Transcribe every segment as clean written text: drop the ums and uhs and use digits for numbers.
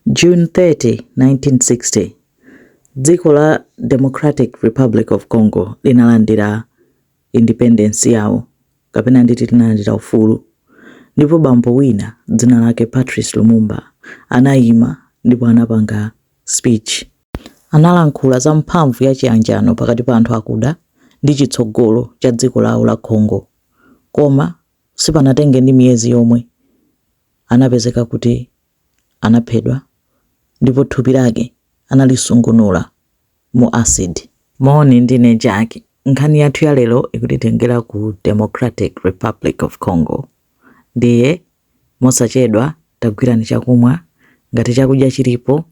June 30, 1960, dziko la Democratic Republic of Congo linalandira independence yawo, kapena nditi linalandira ufulu, ndipo bambo wina dzina lake Patrice Lumumba anayima ndipo anapanga speech. Analankhula za mphamvu ya chiyanjano pakati pa anthu akuda ndi chitsogolo cha dziko lawo la Congo. Koma sipanatenge ndi miyezi yomwe anapezeka kuti anaphedwa ndipo thupi lake analisungunula mu acid. Moni ndine Jack. Nkhani yathu ya lero ikutitengera ku Democratic Republic of Congo. Ndiye mosachedwa tagwirani chakumwa, ngati chakudya chilipo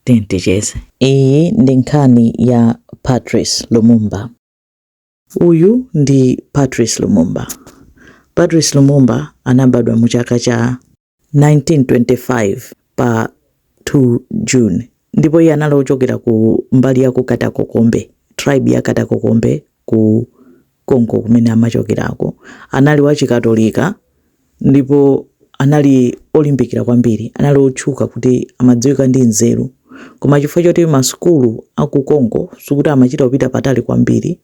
ticheze. Iyi ndi nkhani ya Patrice Lumumba. Uyu ndi Patrice Lumumba. Patrice Lumumba anabadwa mu chaka cha 1925 pa 2 June. Ndipo iye anali ochokera ku mbali ya ku Katakokombe, tribe ya Katakokombe ku Congo kumene amachokerako. Anali wa chikatolika ndipo anali olimbikira kwambiri, anali otchuka kuti amadziwika ndi nzeru. Koma chifukwa choti masukulu aku Congo sikuti amachita kupita patali kwambiri,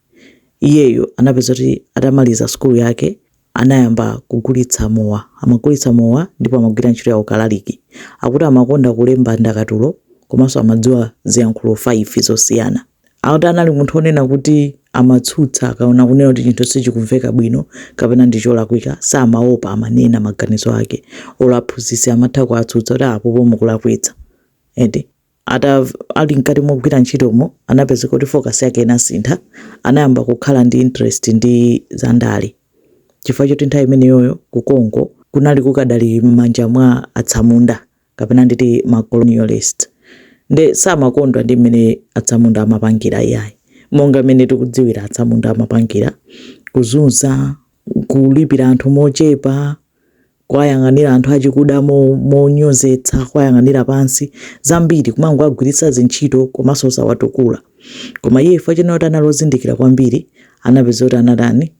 iyeyo anapeza kuti atamaliza sukulu yake anayamba kugulitsa mowa. Amagulitsa mowa ndipo amagwira ntchito ya ukalaliki. Akuti amakonda kulemba ndakatulo komanso amadziwa ziyankhulo 5 zosiyana. Akuti anali munthu onena kuti amatsutsa akaona kunena kuti chinthu sichikumveka bwino kapena ndi cholakwika, samaopa amanena maganizo ake. Olaphunzitsi amatha kuwatsutsa kuti apopo mukulakwitsa. Ali mkati mogwira ntchitomo anapeza kuti focus yake inasintha, anayamba kukhala ndi interest ndi zandale. Chifukwa choti nthawi imeneyoyo ku Congo kunali kukadali m'manja mwa atsamunda kapena nditi ma colonialist. Nde samakondwa ndi mmene atsamunda amapangira iyayi. Monga mmene tikudziwira atsamunda amapangira, kuzunza, kulipira anthu mochepa, kwayang'anira anthu achikuda monyozetsa, kwayang'anira pansi, zambiri kumango agwiritsa zintchito komanso sawatukula. Koma iye chifukwa chenoti analozindikira kwambiri, anapeza kuti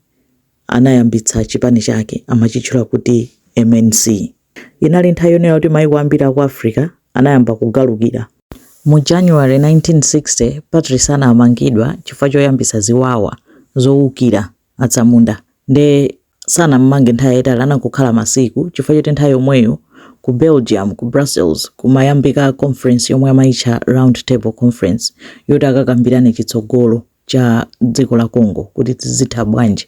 anayambitsa chipani chake amachitchula kuti MNC. Inali nthawi yonena kuti mayiko ambiri aku Africa anayamba kugalukira. Mu January 1960, Patrice anamangidwa chifukwa choyambisa ziwawa zowukira atsamunda. Nde sanammange nthawi yayitali, anakukhala masiku chifukwa choti nthawi yomweyo ku Belgium, ku Brussels, kumayambika conference yomwe amayitcha Round Table Conference, yoti akakambirane chitsogolo cha dziko la Congo kuti tizitha bwanji.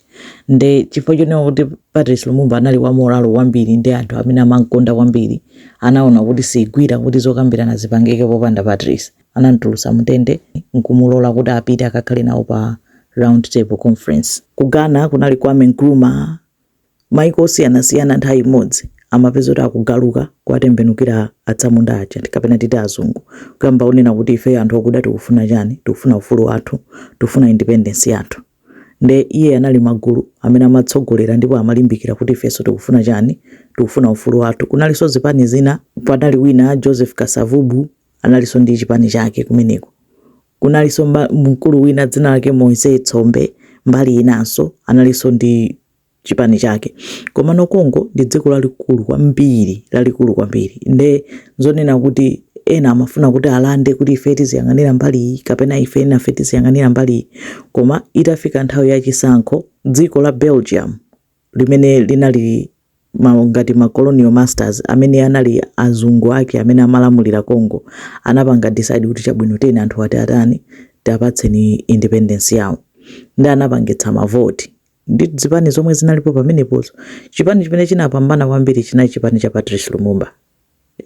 Nde chifukwa chonena kuti Patrice Lumumba anali wa moralo wambiri ndi anthu amene amankonda kwambiri, anaona kuti sigwira kuti zokambirana zipangike popanda Patrice. Anamtulutsa mutende nkumulola kuti apite akakhale nawo pa Round Table Conference. Ku Ghana kunali Kwame Nkrumah, mayiko osiyanasiyana nthawi imodzi amapeza kuti akugaluka kuwatembenukira atsamunda aja kapena titi azungu, kuyamba kunena kuti ife anthu akuda tikufuna chani, tikufuna ufulu wathu, tikufuna independence yathu. Nde iye anali magulu amene amatsogolera ndipo amalimbikira kuti ifenso tikufuna chani, tikufuna ufulu wathu. Kunalinso zipani zina, panali wina Joseph Kasavubu analinso ndi chipani chake kumeneko. Kunalinso mkulu wina dzina lake Moise Tsombe, mbali inanso analinso ndi chipani chake. Koma no Congo ndi dziko lalikulu kwambiri. Nde zonena kuti ena amafuna kuti alande kuti ife tiziyang'anira mbali kapena ife nafe tiziyang'anira mbali. Koma itafika nthawi ya chisankho, dziko la Belgium limene linali ngati ma colonial masters amene anali azungu ake amene amalamulira Congo, anapanga decide kuti chabwino tena anthu atani tapatseni independence yawo. Nde anapangitsa mavoti ndi zipani zomwe zinalipo pamenepozo. Chipani chimene chinapambana kwambiri chinali chipani cha Patrice Lumumba,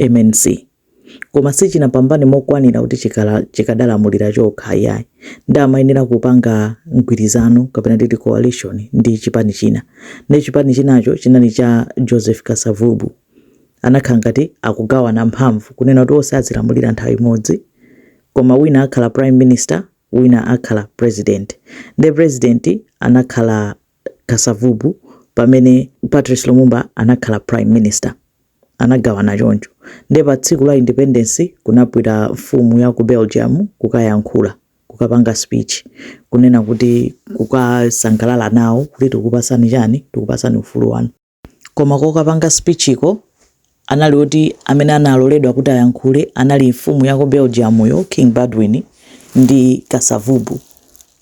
MNC. Koma si chinapambane mokwanira kuti chikadalamulira chokha iyayi. Ndi amayenera kupanga mgwirizano kapena titi coalition ndi chipani china. Ndi chipani chinacho chinali cha Joseph Kasavubu. Anakhala ngati akugawana mphamvu kunena kuti onse azilamulira nthawi imodzi, koma wina akhala prime minister, wina akhala president. Ndi president anakhala Kasavubu pamene Patrice Lumumba anakhala prime minister. Anagawana choncho. Ndi pa tsiku la independence kunapita mfumu ya ku Belgium kukayankhula, kukapanga speech, kunena kuti kukasangalala nawo kuti tikupasani chani, tikupasani ufulu wanu. Koma kokapanga speech iko anali oti amene analoledwa kuti ayankhule anali mfumu ya ku Belgium yo King Baldwin ndi Kasavubu,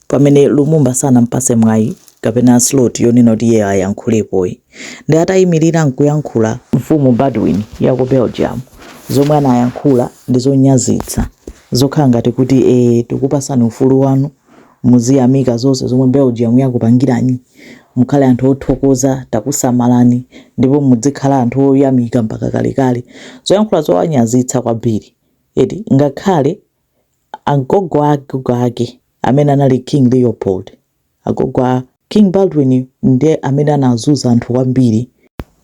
pamene Lumumba sanampase mwayi kapena slot yonena kuti iye ayankhulepoyi. Ndi atayimirira nkuyankhula mfumu Baldwin ya ku Belgium, zomwe anayankhula ndi zonyazitsa, zokhala ngati kuti tikupasani ufulu wanu muziyamika zonse zomwe Belgium yakupangirani, mukhale anthu othokoza, takusamalani, ndipo muzikhala anthu oyamika mpaka kalekale. Zoyankhula zowanyazitsa kwambiri. Ngakhale agogo ake amene anali King Leopold, agogo a King Baldwin ndiye amene anazunza anthu kwambiri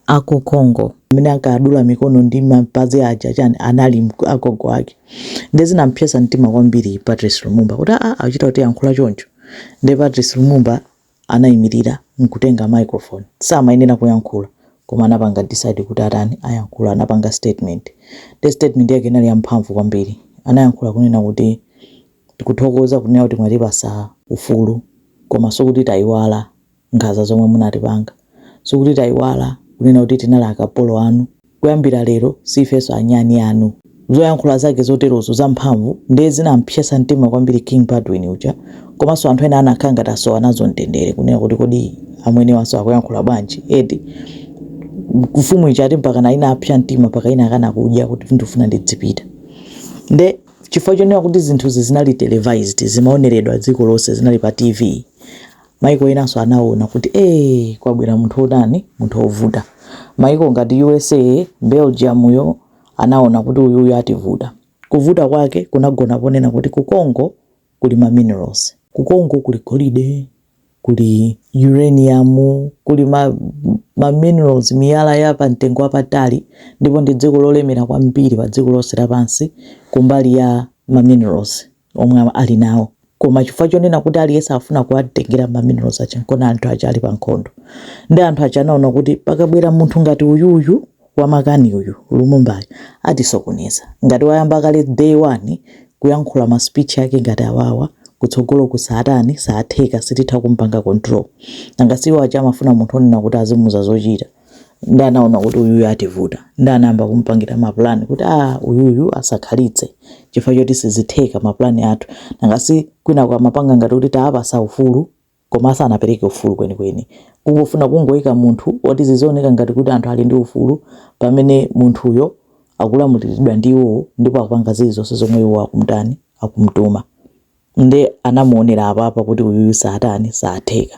aku Congo, amene ankadula mikono ndi mapazi aja chani anali agogo ake. Ndi zinampyesa mtima kwambiri Patrice Lumumba kuti achita kuti yankhula choncho. Ndi Patrice Lumumba anayimirira nkutenga microphone, samayenera kuyankhula koma anapanga decide kuti atani ayankhula, anapanga statement. The statement yake inali yamphamvu kwambiri. Anayankhula kunena kuti tikuthokoza kunena kuti mwatipasa ufulu, koma sokuti tayiwala nkhanza zomwe munatipanga, sokuti tayiwala kunena kuti tinali akapolo anu, kuyambira lero sifenso anyani anu. Zoyankhula zake zoterozo zamphamvu ndi zinampyesa mtima kwambiri King Baldwin uja, komanso anthu ena anakhala ngati asowa nazo mtendere kunena kuti kodi amwene waso akuyankhula bwanji. Mfumu ija ati mpaka na ina apsya mtima mpaka ina akana kudya kuti ndifuna ndidzipita. Nde chifukwa chonena kuti zinthuzi zinali televised, zimaoneredwa dziko lonse, zinali pa TV, maiko enanso anaona kuti kwabwera munthu odani, munthu ovuta. Maiko ngati USA, Belgium yo anaona kuti uyu ativuta. Kuvuta kwake kunagona ponena kuti ku Congo kuli ma minerals, ku Congo kuli golide, kuli uranium, kuli ma minerals, miyala ya pa mtengo wapatali, ndipo ndi dziko lolemera kwambiri pa dziko lonse lapansi kumbali ya ma minerals omwe ali nawo. Koma chifukwa chonena kuti aliyense afuna kuwatengera ma minerals acha, kona anthu acha ali pa nkhondo. Ndi anthu acha anaona kuti pakabwera munthu ngati uyuyu wamakani uyu Lumumba atisokoneza. Ngati wayamba kale day 1 kuyankhula ma speech yake ngati awawa, kutsogolo kusatani satheka sititha kumpanga control. Nanga siwo acha amafuna munthu onena kuti azimuza zochita. Ndi anaona kuti uyuyu ativuta. Ndi anayamba kumpangira ma plan kuti uyuyu asakhalitse chifukwa choti sizitheka ma plan athu. Nanga si kwina kwa mapanga ngati kuti taapasa ufulu koma sanapereke ufulu kwenikweni. Kungofuna kungoyika munthu oti zizioneka ngati kuti anthu ali ndi ufulu, pamene munthuyo akulamuliridwa ndiwo ndipo akupanga zilizonse zomwe iwo akumtani akumtuma. Ndi anamuonera apa kuti uyuyu satani satheka.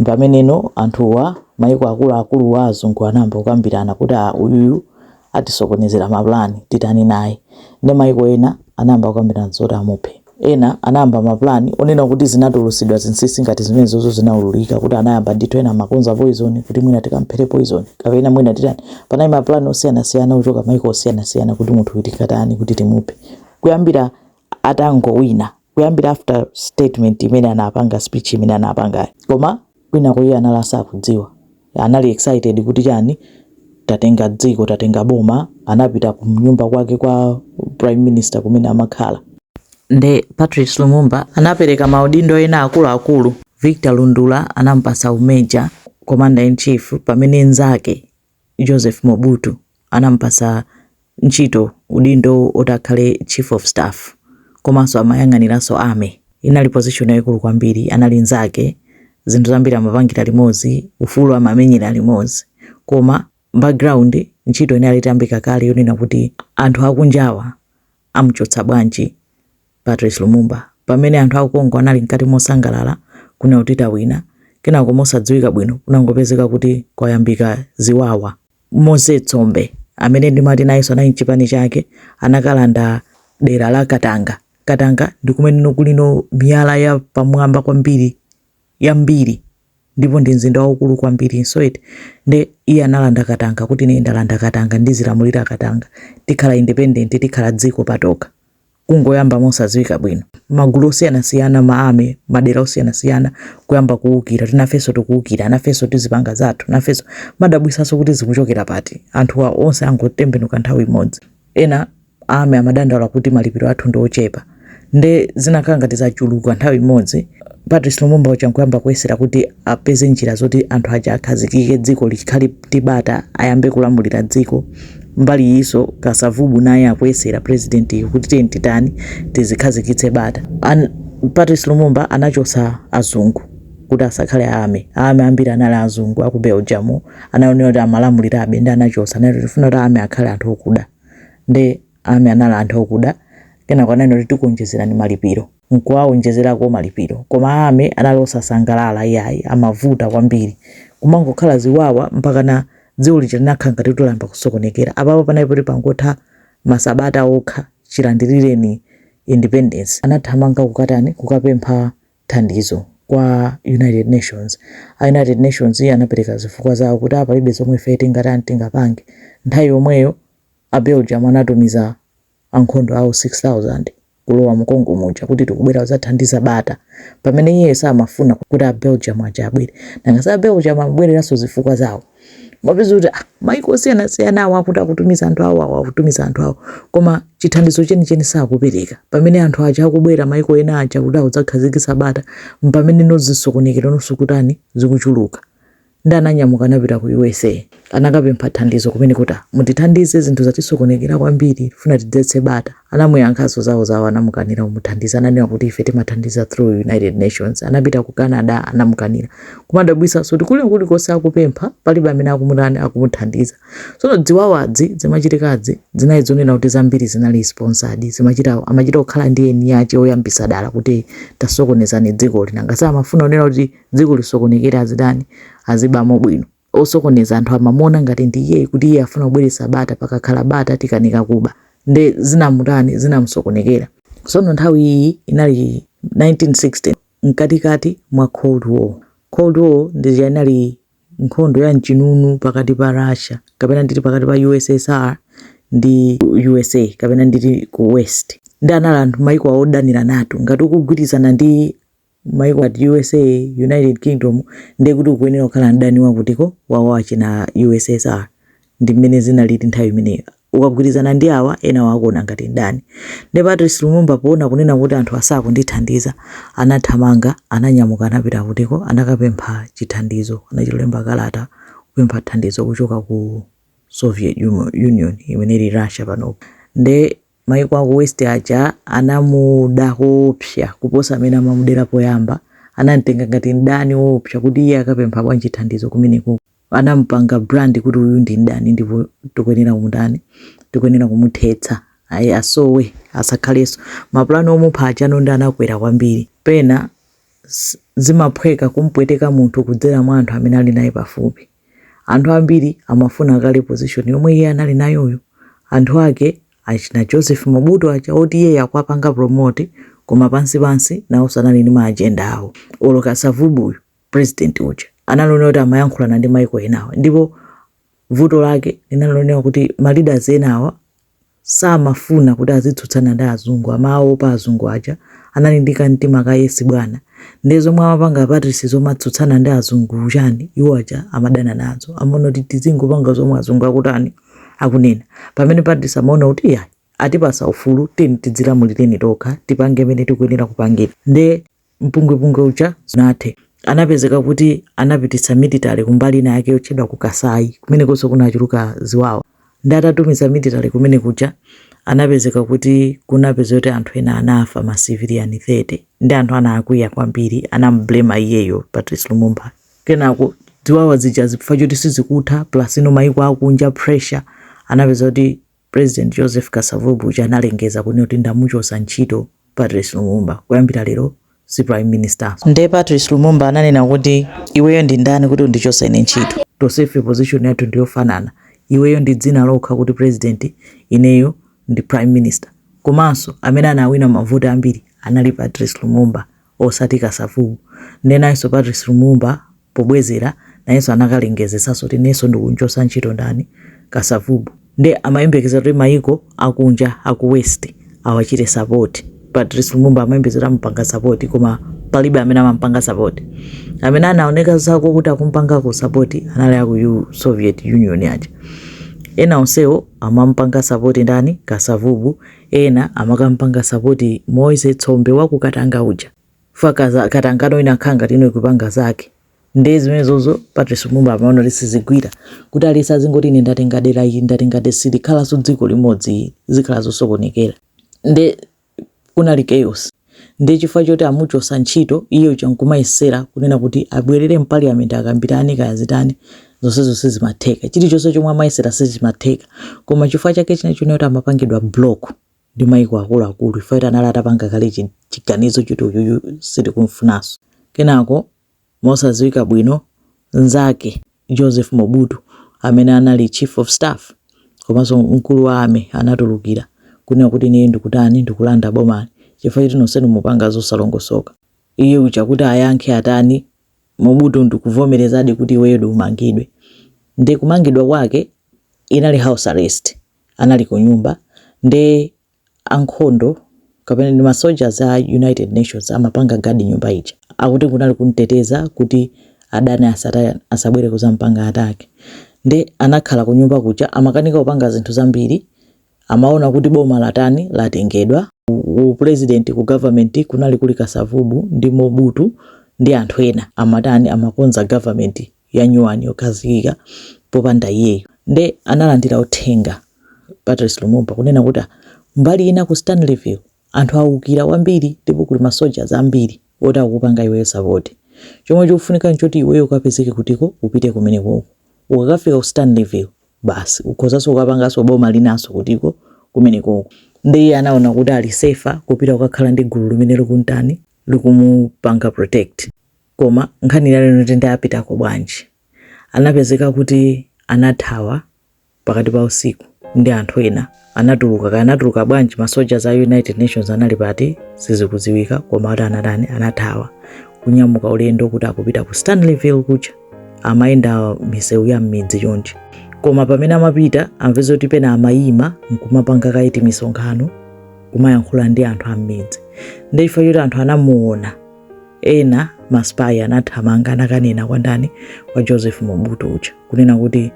Pameneno anthuwa maiko akulu wa azungu anayamba kukambirana kuti uyuyu atisokonezera maplani titani naye. Ndi maiko ena anayamba kukambirana zoti amuphe. Ena anayamba maplani onena kuti zinatulusidwa zinsisi ngati zimene zozo zinaululika kuti anayamba ndithu ena makonza poison kuti mwina tikamphere poison kapena mwina titani. Panali maplani osiyana-siyana kuchoka maiko osiyana-siyana kuti munthu tikatani kuti timuphe. Kuyambira atangowina, kuyambira after statement imene anapanga, speech imene anapanga. Koma kwina kwa iye analasa kudziwa, anali excited kuti chani tatenga dziko, tatenga boma. Anapita ku nyumba kwake kwa prime minister kumene amakhala. Nde Patrice Lumumba anapereka maudindo ena akulu. Victor Lundula anampasa umeja, commander in chief, pamene nzake Joseph Mobutu anampasa ntchito udindo otakhale chief of staff, komanso amayang'aniranso army. Inali position yaikulu kwambiri. Anali nzake, zinthu zambiri amapangira limodzi, ufulu amamenyera limodzi. Koma background ntchito ine alitambika kale yonena kuti anthu akunjawa amuchotsa bwanji Patrice Lumumba. Pamene anthu aku Congo anali nkati mosangalala kuna kuti tawina, kenako mosadziwika bwino kunangopezeka kuti kwayambika ziwawa. Mose Tsombe amene ndimati nayenso anali mchipani chake anakalanda dera la Katanga. Katanga ndi kumene kulino miyala ya pamwamba kwambiri yambiri, ndipo ndi mzinda waukulu kwambiri. So nde iye analanda Katanga kuti ine ndalanda Katanga ndizilamulira Katanga, tikhala independent, tikhala dziko patoka. Kungoyamba mosadziwika bwino. Magulu osiyana-siyana, maame, madera osiyana-siyana kuyamba kuwukira. Tinafenso tikuwukira, nafenso tizipanga zathu, nafenso madabwisaso kuti zikuchokera pati. Anthuwa onse angotembenuka nthawi imodzi. Ena ame amadandaula kuti malipiro athu ndi ochepa. Nde zinakhala ngati zachuluka nthawi imodzi. Patrice Lumumba uchangoyamba kuyesera kuti apeze njira zoti anthu aja akhazikike, dziko likhale tibata, ayambe kulamulira dziko mbali iso Kasavubu naye akuyesera president kuti titani tizikhazikitse bata. Patrice Lumumba anachosa azungu kuti asakhale ame ambiri anali azungu aku Belgium anaonera kuti amalamulirabe ndi anachosa naye tifuna kuti ame akhale anthu okuda ndi ame anali anthu okuda kena kwanene kuti tikunjezerani malipiro nkuwaonjezerako malipiro koma ame anali osasangalala iyayi amavuta kwambiri kumangokhala ziwawa mpaka na dziko lija linakhala ngati tulamba kusokonekera apapo panali kuti pangotha masabata okha chilandirireni independence. Anathamanga kukatani kukapempha thandizo kwa United Nations. United Nations anapereka zifukwa zawo kuti palibe zomwe ife tingatani tingapange. Nthawi yomweyo Belgium anatumiza ankhondo awo 6000 kulowa mu Congo muja kuti tikubwera kuzathandiza bata pamene iye samafuna kuti Belgium abwere. Nanga Belgium abwereranso zifukwa zawo mapeza kuti maiko osiyana awo akutumiza anthu awo koma chithandizo chenicheni sakupereka pamene anthu aja akubwera maiko ena aja kuti adzakhazikitsa bata pamene nozisokonekera nosukutani zikuchuluka. Ndi ananyamuka anapita ku USA anakapempha thandizo kumene kuti mutithandize zinthu zatisokonekera kwambiri tifuna tidzetse bata. Anamuyankhaso zawo anamukanira kumuthandiza ananena kuti ife timathandiza through United Nations. Anapita ku Canada anamukanira kumadabwisa kuti kulikonse akupempha palibe amene akumuthandiza. Tsono dziwawadzi zimachitikazi zinali zonena kuti zambiri zinali sponsored amachita kukhala ndi eni yache oyambisa dala kuti tasokonezani dziko linanga samafuna onena kuti dziko lisokonekera azibamo bwino osokoneza anthu amamona ngati ndiye kuti iye afuna kubweretsa bata pakakhala bata tikanika kuba ndi zinamsokonekera. Tsono nthawi iyi inali 1960 mkatikati mwa Cold War. Cold War ndi inali nkhondo ya mchinunu pakati pa Russia kapena nditi pakati pa USSR ndi USA kapena nditi ku West. Ndi anali anthu maiko odanira NATO ngati ukugwirizana ndi maiko at USA United Kingdom ndi kuti ukuyenera kukhala mdani wakutiko wawachi na USSR ndi mmene zinaliti nthawi imeneyo. Ukagwirizana ndi awa ena wakuona ngati ndani. Ndi Patrice Lumumba poona kunena kuti anthu asakundithandiza anathamanga ananyamuka anapita kutiko anakapempha chithandizo anachilemba kalata kupempha thandizo kuchoka ku Soviet Union imene ili Russia panopo. Ndi maiko aku West aja anamuda kopsa kuposa amene amamudera poyamba anamtenga ngati ndani wopsa kuti iye akapempha bwanji thandizo kumeneko. Anampanga brand kuti uyu ndi ndani ndipo tikuyenera kumuthetsa ayi asowe asakhaleso. Mapulani omupha aja ndi anakwera kwambiri pena zimaphweka kumpweteka munthu kudzera mwa anthu amene ali naye pafupi. Anthu ambiri amafuna kale position yomwe iye anali nayoyo. Anthu ake achina Joseph Mobutu aja oti iye akwapanga promote koma pansi nawo sanali ndi ma agenda awo. Olo Kasavubu president uja analonera kuti amayankhulana ndi maiko enawo ndipo vuto lake linalonera kuti ma leaders enawa samafuna kuti azitsutsana ndi azungu amaopa azungu aja anali ndi kamtima ka Yesu bwana. Ndi zomwe amapanga Patrice zomatsutsana ndi azungu chani iwo aja amadana nazo amaona kuti tizingopanga zomwe azungu akunena pamene Patrice amaona kuti iya atipasa ufulu tidzilamulireni tokha tipange mene tikuyenera kupangira. Ndi mpungwepungwe uja zinathe anapezeka kuti anapititsa military kumbali ina yake yotchedwa ku Kasai kumene konso kunachuluka ziwawa. Ndi atatumiza military kumene kuja anapezeka kuti kunapeza kuti anthu ena anafa ma civilian 30 ndi anthu anakwiya kwambiri anamblema iyeyo Patrice Lumumba. Kenako ziwawa zija zifukwa choti sizikutha plus ino maiko akunja pressure anapeza kuti President Joseph Kasavubu analengeza kuti ndamuchosa ntchito Patrice Lumumba kuyambira lero si prime minister. Ndi Patrice Lumumba ananena kuti iweyo ndi ndani kuti undichosa ine ntchito tosefe position yathu ndiyofanana iweyo ndi dzina lokha kuti president ineyo ndi prime minister. Komanso amene anawina mavuto ambiri anali Patrice Lumumba osati Kasavubu. Nenanso Patrice Lumumba pobwezera nayenso anakalengezesa kuti nenso ndikunchosa ntchito ndani Kasavubu. Ndi amayembekeza kuti maiko akunja aku West awachite support. Patrice Lumumba amayembekeza mpanga support koma palibe amene amampanga support. Amene anaoneka zako kuti akumpanga ku support anali aku Soviet Union aja. Ena onsewo amampanga support ndani Kasavubu, ena amakampanga support Moise Tsombe waku Katanga uja. Fakaza Katangano inakhanga tino kupanga zake ndezi mezozo Patrice Lumumba amaona lisizigwira kuti alisa zingoti ine ndatenga dera iyi ndatenga desili khala so dziko limodzi zikhala zosokonekera nde kunali chaos ndi chifukwa choti amuchosa ntchito iyo chankumayesera kunena kuti abwerere mu parliament akambirane kazitani zonse zimatheka chilichonse chomwe amayesera sizimatheka koma chifukwa chake china choneta amapangidwa block ndi maiko akuluakulu ifaita anali atapanga kale chiganizo choti uyu sitikumfunaso kenako mosadziwika bwino nzake Joseph Mobutu amene anali chief of staff komanso mkulu wa ame anatulukira kunena kuti ine ndikutani ndikulanda bomani chifukwa choti nonsenu mupanga zosalongosoka iye ucha kuti ayankhe atani Mobutu ndikuvomerezadi kuti iweyo umangidwe ndi kumangidwa kwake inali house arrest anali ku nyumba ndi ankhondo kapena ndi ma soldiers a United Nations amapanga gadi nyumba ichi akuti kunali kumteteza kuti adani asabwere kuzampanga atake ndi anakhala ku nyumba kucha amakanika kupanga zinthu zambiri amaona kuti boma latani latengedwa president ku government kunali kuli Kasavubu ndi Mobutu ndi anthu ena amatani amakonza government ya nyuwani yokazikika popanda iyeyo ndi analandira uthenga Patrice Lumumba kunena kuti mbali ina ku Stanleyville anthu awukira kwambiri ndipo kuli ma soldiers ambiri oti akupanga iweyo support chomwe chikufunika nchoti iweyo ukapezeke kutiko upite kumeneko ukakafika ku Stanleyville basi ukhozaso ukapangaso boma linaso kutiko kumeneko ndi anaona kuti ali safer kupita kukakhala ndi gulu limene likuntani likumupanga protect koma nkhani lero tende apitako bwanji anapezeka kuti anathawa pakati pa usiku ndi anthu ena anatuluka bwanji ma soldiers a United Nations anali pati sizikudziwika koma kuti anathawa kunyamuka ulendo kuti akupita ku Stanleyville kucha amayenda misewu ya mmidzi chonchi koma pamene amapita amveza kuti pena amayima nkumapanga kaiti misonkhano kumayankhula ndi anthu amidzi ndi chifukwa choti anthu anamuona ena maspy anathamanga anakanena kwa ndani kwa Joseph Mobutu ucha kunena kuti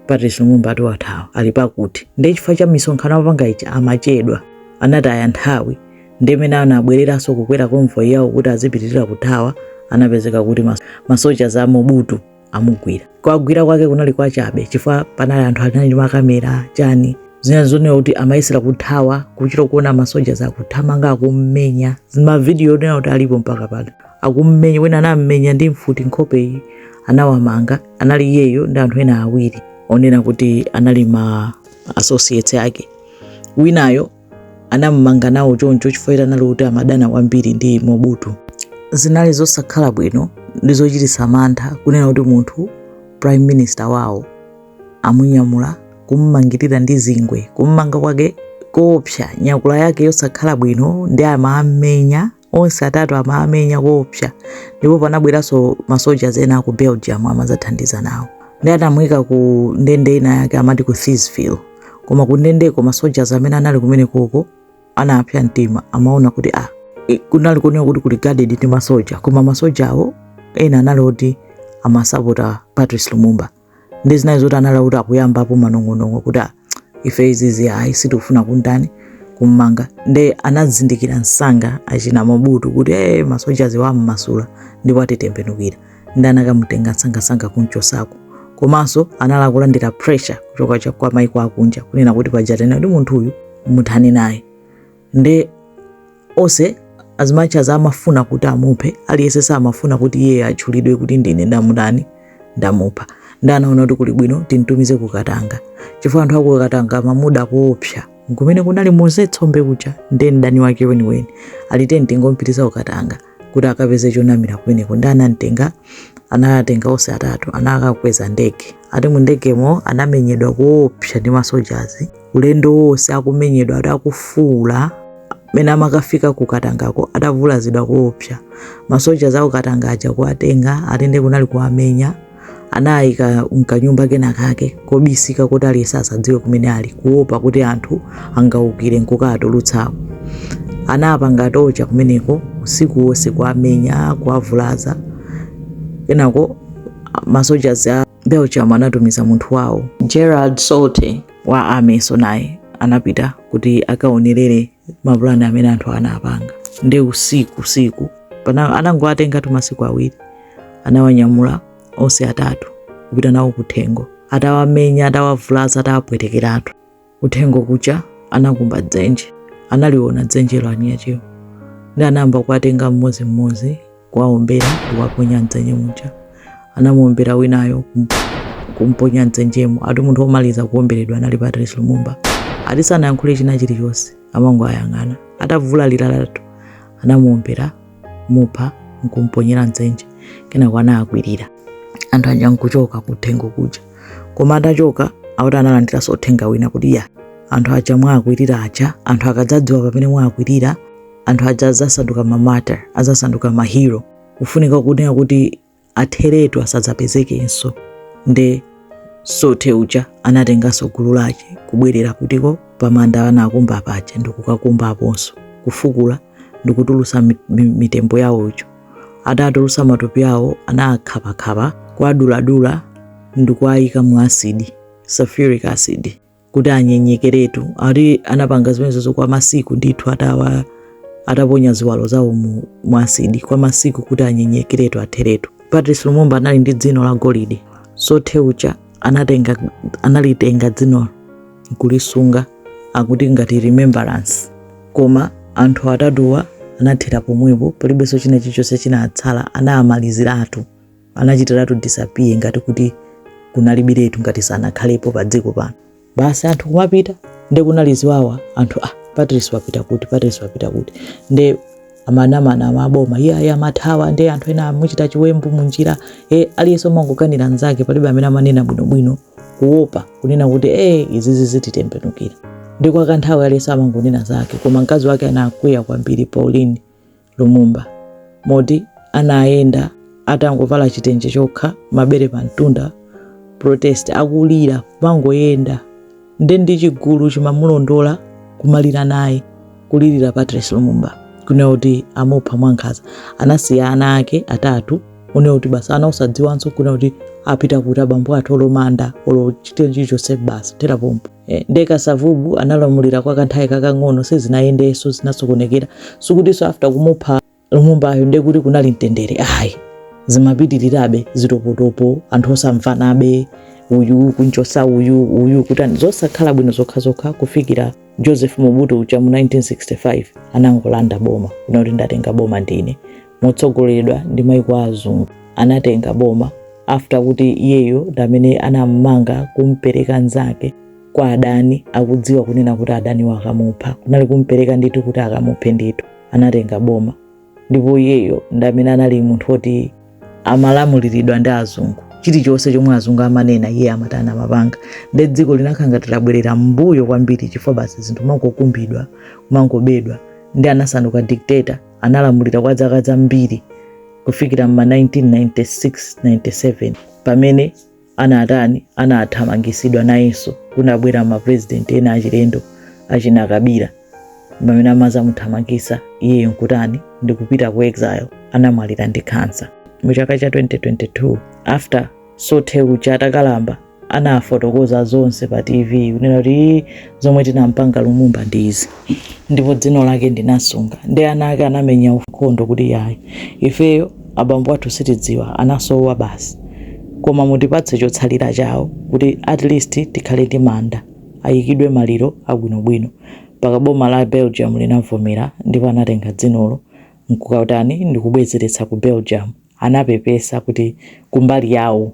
Patrice Lumumba athawa ali pakuti ndi chifukwa cha misonkhano amapanga ichi amachedwa anataya nthawi ndi mene anabwereranso kukwera convoy yawo kuti azipitirira kuthawa anapezeka kuti ma soldiers a Mobutu amugwira kwagwira kwake kunali kwa chabe chifukwa panali anthu anali ndi makamera chani zinazonera kuti amayesera kuthawa kuchita kuona ma soldiers akuthamanga akummenya ma video nena kuti alipo mpaka pano akummenya wena anammenya ndi mfuti nkhope iyi anawamanga anali iyeyo ndi anthu ena awiri onena kuti anali ma associates yake winayo anammanga nawo choncho chifukwa anali kuti amadana kwambiri ndi Mobutu zinali zosakhala bwino ndi zochititsa mantha kunena kuti munthu prime minister wawo amunyamula kummangirira ndi zingwe kummanga kwake koopsa nyakula yake yosakhala bwino ndi amamenya onse atatu amamenya koopsa ndipo panabweranso ma soldiers ena ku Belgium amazathandiza nawo ndi anamwika ku ndende ina yake amati ku Thiesville koma ku ndendeko ma soldiers amene anali kumene koko anapsa mtima amaona kuti kunali kunena kuti kuli guarded ndi ma soldier koma ma soldier awo ena anali kuti amasapota Patrice Lumumba ndi zinayi zoti anali kuti akuyambapo manong'onong'o kuti ife izizi sitikufuna kuntani kummanga ndi anazindikira msanga achina Mobutu kuti ma soldiers wammasula ndipo atitembenukira ndi anakamutenga msanga kunchosako komanso anali kulandira pressure kuchoka kwa maiko akunja kunena kuti pajatena kuti munthu uyu muthani naye ndi ose as much as amafuna kuti amuphe aliyense samafuna kuti iye atchulidwe kuti ndine ndamudani ndamupha ndi anaona kuti kuli bwino tintumize kukatanga chifukwa anthu akukatanga mamuda koopsa kumene kunali muzetsombe kucha ndi mdani wake weniweni alite mtingompitisa kukatanga kuti akapeze chonamira kumeneko ndi anamtenga anatenga onse atatu anakakweza ndege ati mu ndegemo anamenyedwa koopsa ndi ma soldiers ulendo wonse akumenyedwa ati akufuula mena amakafika kukatangako atavulazidwa koopsa ma soldiers akukatanga aja kuatenga atende kunali kuamenya anayika mkanyumba kena kake kobisika kuti aliyesa asadziwe kumene ali kuopa kuti anthu angaukire nkukatulutsako anapanga tocha kumeneko usiku wonse kuamenya kuavulaza kenako ma soldiers a Belgium anatumiza munthu wawo Gerard Solte wa Ameso naye anapita kuti akaonerere mapulani amene anthu anapanga ndi usiku anangoatenga tu masiku awiri anawanyamula onse atatu kupita nawo kuthengo, atawamenya, atawavulaza, atawapwetekeratu. Kuthengo kucha anakumba dzenje, analiona dzenjelo anyachiwo, ndi anayamba kuwatenga mmodzi kuwaombera kuwaponya mdzenje mucha. Anamuombera winayo kumponya mdzenjemo, ati munthu omaliza kuomberedwa anali Patrice Lumumba. Ati sanayankhule china chilichonse, amango ayang'ana, atavulalira latu anamuombera mupha nkumponyera mdzenje, kenako anakwirira. Anthu anja nkuchoka kuthengo kucha, koma atachoka akuti analandiranso uthenga wina kuti ya anthu aja mwakwirira aja, anthu akadzadziwa pamene mwakwirira, anthu aja azasanduka mamata, azasanduka mahero, kufunika kunena kuti atheretu asadzapezekenso. Nde Sothe uja anatenganso gulu lake kubwerera kutiko pamanda anakumba paja ndikukakumba aponso, kufukula ndikutulusa mitembo yawo ucho. Atatulusa matupi yawo anakhapa kuaduladula ndikuayika mu acid, sulfuric acid, kuti anyenyekeretu. Ati anapanga zimenezo kwa masiku ndithu ataponya ziwalo zawo mu acid kwa masiku kuti anyenyekeretu atheretu. Patrice Lumumba anali ndi dzino la golide. Sothe uja analitenga dzino kulisunga akuti ngati remembrance, koma anthu atatuwa anathera pomwepo, palibenso china chilichonse chinatsala, anamaliziratu, anachitiratu disappear ngati kuti kunalibiretu ngati sanakhalepo pa dziko pano. Basi anthu kumapita nde kunaliziwawa anthu Patrice wapita kuti, Patrice wapita kuti. Nde amanamana amaboma iye amathawa, nde anthu ena amuchita chiwembu munjira, aliyense mangokanira nzake, palibe amene amanena bwinobwino kuopa kunena kuti izizi zititembenukira. Ndi kwa kanthawi aliyense amangonena zake, koma mkazi wake anakwiya kwambiri, Pauline Lumumba, moti anayenda atangovala chitenje chokha, mabere pamtunda, protest, akulira mangoyenda. Nde ndi chigulu chimamulondola kumalira naye, kulirira Patrice Lumumba kunena kuti amupha mwankhanza. Anasiya ana ake atatu, kunena kuti basi ana osadziwanso, kunena kuti apita kuti abambo athu olomanda olochitira chilichonse basi thera pompo. Nde Kasavubu analamulira kwa kanthawi kakang'ono, sizinayendenso, zinasokonekera, sikutinso after kumupha Lumumbayo nde kuti kunali mtendere. Zimapitirirabe zitopotopo, anthu osamvanabe, uyu kunchosa uyu kuti zosakhala bwino zokhazokha, kufikira Joseph Mobutu ucha mu 1965 anangolanda boma, kunena kuti ndatenga boma ndine, motsogoleredwa ndi maiko azungu. Anatenga boma after kuti iyeyo ndamene anamanga kumpereka nzake kwa adani, akudziwa kunena kuti adani wakamupha, kunali kumpereka ndithu kuti akamuphe ndithu. Anatenga boma, ndipo iyeyo ndamene anali munthu oti amalamuliridwa ndi azungu, chilichonse chomwe azungu amanena iye amatana amapanga. Nde dziko linakhala labwerera mbuyo kwambiri, chifukwa basi zinthu mangokumbidwa mangobedwa. Ndi anasanduka dictator, analamulira kwa zaka zambiri kufikira ma 1996-97 pamene anathamangisidwa nayenso. Kunabwera ma president ena achilendo achina Kabila, pamene amazamuthamangisa iyeyo nkutani ndikupita ku exile, anamwalira ndi cancer mu chaka cha 2022. After Sothe uja atakalamba, anafotokoza zonse pa TV kunena kuti zomwe tinampanga Lumumba ndizi, ndipo dzino lake ndinasunga. Ndi ana ake anamenya ukhondo kuti yayi ifeyo abambo athu sitidziwa, anasowa basi, koma mutipatse chotsalira chawo kuti at least tikhale ndi manda, ayikidwe maliro abwinobwino. Paka boma la Belgium linavomera, ndipo anatenga dzinolo nkukatani ndikubwezeretsa ku Belgium. Anapepesa kuti kumbali yawo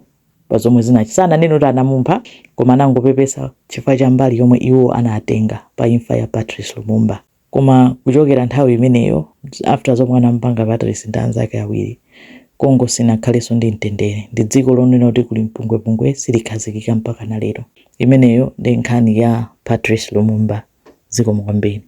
pa zomwe zinachisana neno kuti anamupha, koma anangopepesa chifukwa cha mbali yomwe iwo anatenga pa imfa ya Patrice Lumumba. Koma kuchokera nthawi imeneyo, after zomwe anampanga Patrice ndi anzake awiri, Kongo sinakhalenso ndi mtendere, ndi dziko lonena kuti kuli mpungwepungwe, silikhazikika mpaka na lero. Imeneyo ndi nkhani ya Patrice Lumumba. Zikomo kwambiri.